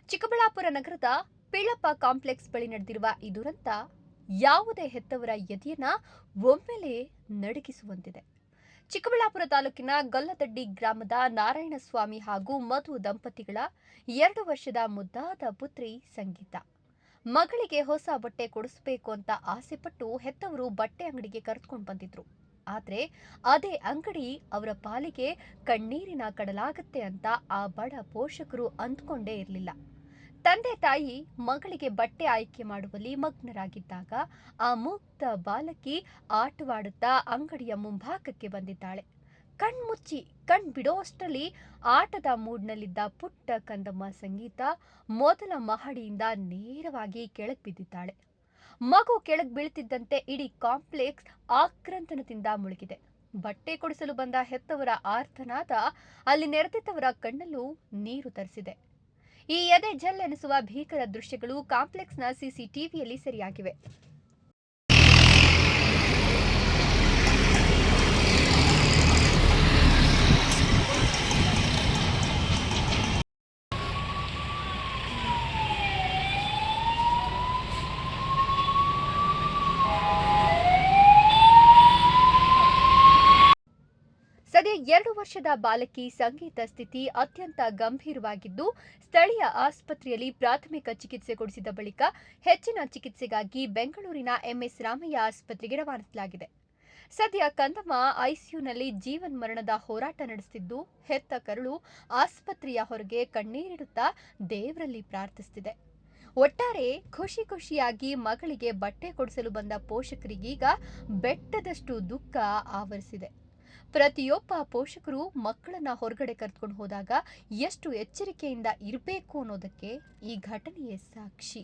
ಚಿಕ್ಕಬಳ್ಳಾಪುರ ನಗರದ ಪಿಳ್ಳಪ್ಪ ಕಾಂಪ್ಲೆಕ್ಸ್ ಬಳಿ ನಡೆದಿರುವ ಈ ದುರಂತ ಯಾವುದೇ ಹೆತ್ತವರ ಎದೆಯನ್ನ ಒಮ್ಮೆಲೆ ನಡುಗಿಸುವಂತಿದೆ. ಚಿಕ್ಕಬಳ್ಳಾಪುರ ತಾಲೂಕಿನ ಗಲ್ಲದಡ್ಡಿ ಗ್ರಾಮದ ನಾರಾಯಣಸ್ವಾಮಿ ಹಾಗೂ ಮಧು ದಂಪತಿಗಳ 2 ವರ್ಷದ ಮುದ್ದಾದ ಪುತ್ರಿ ಸಂಗೀತ. ಮಗಳಿಗೆ ಹೊಸ ಬಟ್ಟೆ ಕೊಡಿಸಬೇಕು ಅಂತ ಆಸೆಪಟ್ಟು ಹೆತ್ತವರು ಬಟ್ಟೆ ಅಂಗಡಿಗೆ ಕರೆದುಕೊಂಡು ಬಂದಿದ್ರು. ಆದರೆ ಅದೇ ಅಂಗಡಿ ಅವರ ಪಾಲಿಗೆ ಕಣ್ಣೀರಿನ ಕಡಲಾಗತ್ತೆ ಅಂತ ಆ ಬಡ ಪೋಷಕರು ಅಂದ್ಕೊಂಡೇ ಇರಲಿಲ್ಲ. ತಂದೆ ತಾಯಿ ಮಗಳಿಗೆ ಬಟ್ಟೆ ಆಯ್ಕೆ ಮಾಡುವಲ್ಲಿ ಮಗ್ನರಾಗಿದ್ದಾಗ ಆ ಮುಗ್ಧ ಬಾಲಕಿ ಆಟವಾಡುತ್ತಾ ಅಂಗಡಿಯ ಮುಂಭಾಗಕ್ಕೆ ಬಂದಿದ್ದಾಳೆ. ಕಣ್ಮುಚ್ಚಿ ಬಿಡೋಷ್ಟರಲ್ಲಿ ಆಟದ ಮೂಡ್ನಲ್ಲಿದ್ದ ಪುಟ್ಟ ಕಂದಮ್ಮ ಸಂಗೀತ ಮೊದಲ ಮಹಡಿಯಿಂದ ನೇರವಾಗಿ ಕೆಳಗೆ ಬಿದ್ದಿದ್ದಾಳೆ. ಮಗು ಕೆಳಗೆ ಬೀಳ್ತಿದ್ದಂತೆ ಇಡೀ ಕಾಂಪ್ಲೆಕ್ಸ್ ಆಕ್ರಂದನದಿಂದ ಮುಳುಗಿದೆ. ಬಟ್ಟೆ ಕೊಡಿಸಲು ಬಂದ ಹೆತ್ತವರ ಆರ್ತನಾದ ಅಲ್ಲಿ ನೆರೆದಿದ್ದವರ ಕಣ್ಣಲ್ಲೂ ನೀರು ತರಿಸಿದೆ. ಈ ಎದೆ ಜಲ್ಲೆನಿಸುವ ಭೀಕರ ದೃಶ್ಯಗಳು ಕಾಂಪ್ಲೆಕ್ಸ್ನ ಸಿಸಿಟಿವಿಯಲ್ಲಿ ಸೆರೆಯಾಗಿವೆ. ಸದ್ಯ 2 ವರ್ಷದ ಬಾಲಕಿ ಸಂಗೀತ ಸ್ಥಿತಿ ಅತ್ಯಂತ ಗಂಭೀರವಾಗಿದ್ದು, ಸ್ಥಳೀಯ ಆಸ್ಪತ್ರೆಯಲ್ಲಿ ಪ್ರಾಥಮಿಕ ಚಿಕಿತ್ಸೆ ಕೊಡಿಸಿದ ಬಳಿಕ ಹೆಚ್ಚಿನ ಚಿಕಿತ್ಸೆಗಾಗಿ ಬೆಂಗಳೂರಿನ ಎಂಎಸ್ ರಾಮಯ್ಯ ಆಸ್ಪತ್ರೆಗೆ ರವಾನಿಸಲಾಗಿದೆ. ಸದ್ಯ ಕಂದಮ್ಮ ಐಸಿಯುನಲ್ಲಿ ಜೀವನ್ಮರಣದ ಹೋರಾಟ ನಡೆಸುತ್ತಿದ್ದು, ಹೆತ್ತ ಕರುಳು ಆಸ್ಪತ್ರೆಯ ಹೊರಗೆ ಕಣ್ಣೀರಿಡುತ್ತಾ ದೇವರಲ್ಲಿ ಪ್ರಾರ್ಥಿಸುತ್ತಿದೆ. ಒಟ್ಟಾರೆ ಖುಷಿಯಾಗಿ ಮಗಳಿಗೆ ಬಟ್ಟೆ ಕೊಡಿಸಲು ಬಂದ ಪೋಷಕರಿಗೀಗ ಬೆಟ್ಟದಷ್ಟು ದುಃಖ ಆವರಿಸಿದೆ. ಪ್ರತಿಯೊಬ್ಬ ಪೋಷಕರು ಮಕ್ಕಳನ್ನ ಹೊರಗಡೆ ಕರೆದುಕೊಂಡು ಹೋದಾಗ ಎಷ್ಟು ಎಚ್ಚರಿಕೆಯಿಂದ ಇರಬೇಕು ಅನ್ನೋದಕ್ಕೆ ಈ ಘಟನೆಯೇ ಸಾಕ್ಷಿ.